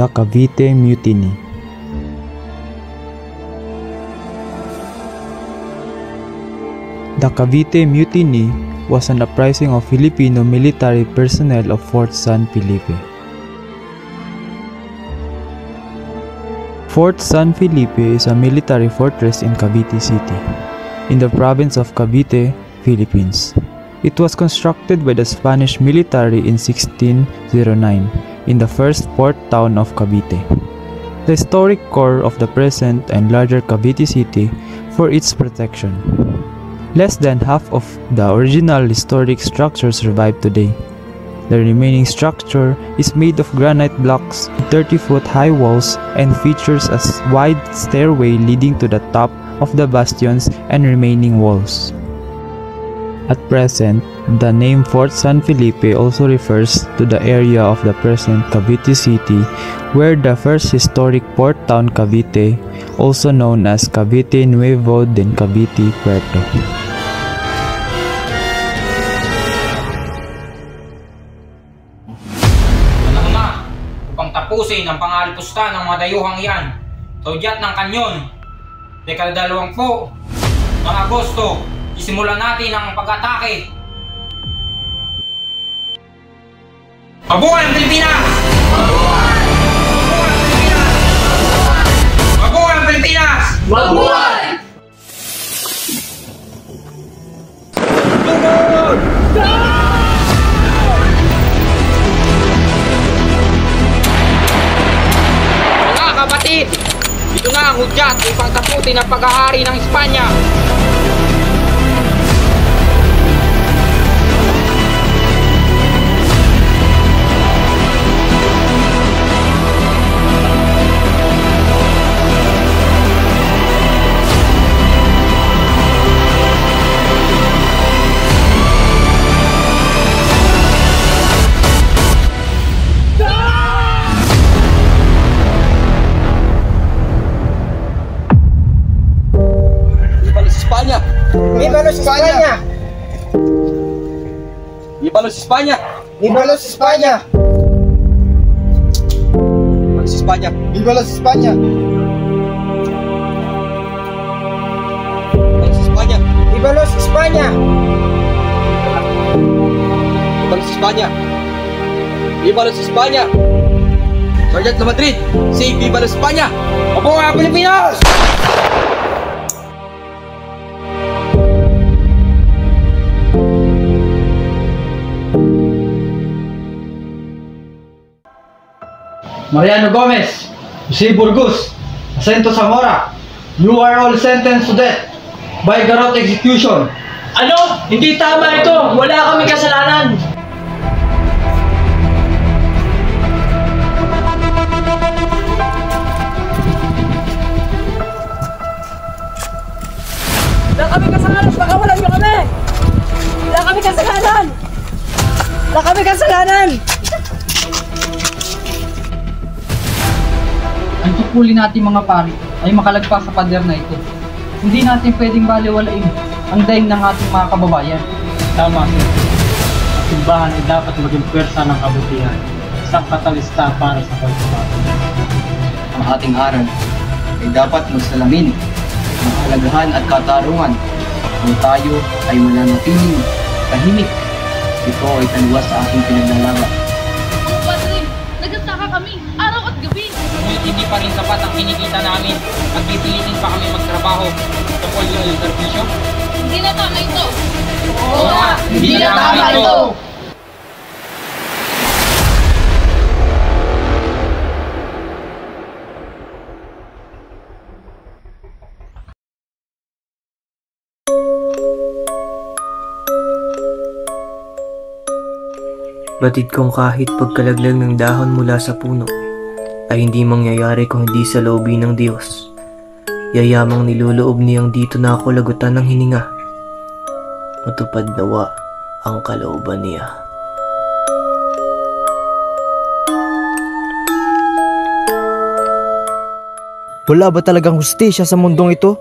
the Cavite Mutiny. The Cavite Mutiny was an uprising of Filipino military personnel of Fort San Felipe. Fort San Felipe is a military fortress in Cavite City, in the province of Cavite, Philippines. It was constructed by the Spanish military in 1609 in the first port town of Cavite, the historic core of the present and larger Cavite City for its protection. Less than half of the original historic structure survive today. The remaining structure is made of granite blocks, 30-foot high walls, and features a wide stairway leading to the top of the bastions and remaining walls. At present, the name Fort San Felipe also refers to the area of the present Cavite City where the first historic port town Cavite, also known as Cavite Nuevo del Cavite Puerto. Upang tapusin ang pangalipusta ng mga dayuhang yan sa udyat ng kanyon. Dekada-20 ng Agosto, isimulan natin ang pag-atake. Mabuhay ang Pilipinas! Mabuhay! Mabuhay ang Pilipinas! Mabuhay! Mga kapatid, ito na ang hudyat upang tapusin ang paghahari ng Espanya. ¡Viva los España! ¡Viva los España! ¡Viva los España! ¡Viva los España! ¡Viva los España! ¡Viva los España! ¡Viva los España! Sargento de Madrid, sí, ¡viva los España! ¡Mabuhay ang Pilipinas! Mariano Gomez, Jose Burgos, Jacinto Zamora, you are all sentenced to death by garrote execution. Ano? Hindi tama ito! Wala kami kasalanan! Wala kami kasalanan! Pakawalan niyo kami! Wala kami kasalanan! Wala kami kasalanan! Ang tungkulin natin mga pari ay makalagpas sa pader na ito. Hindi natin pwedeng baliwalain ang daing ng ating mga kababayan. Tama, sir. Ang simbahan ay dapat maging pwersa ng kabutihan, isang katalista para sa pagbabago. Ang ating aral ay dapat magsalamin ng kahalagahan at katarungan kung tayo ay mananatiling tahimik. Ito ay taliwas sa ating pinaglalaban. Mga padre, nagtataka kami araw at gabi. Ngunit hindi pa rin sapat ang kinikita namin. Nagpipilitin pa kami magtrabaho tungkol yung serbisyo. Hindi na tama ito. Oo nga, hindi na tama ito. Batid kong kahit pagkalaglag ng dahon mula sa puno ay hindi mangyayari kung hindi sa loobin ng Diyos. Yayamang niluloob niyang dito na ako lagutan ng hininga. Matupad nawa ang kalooban niya. Wala ba talagang hustisya sa mundong ito?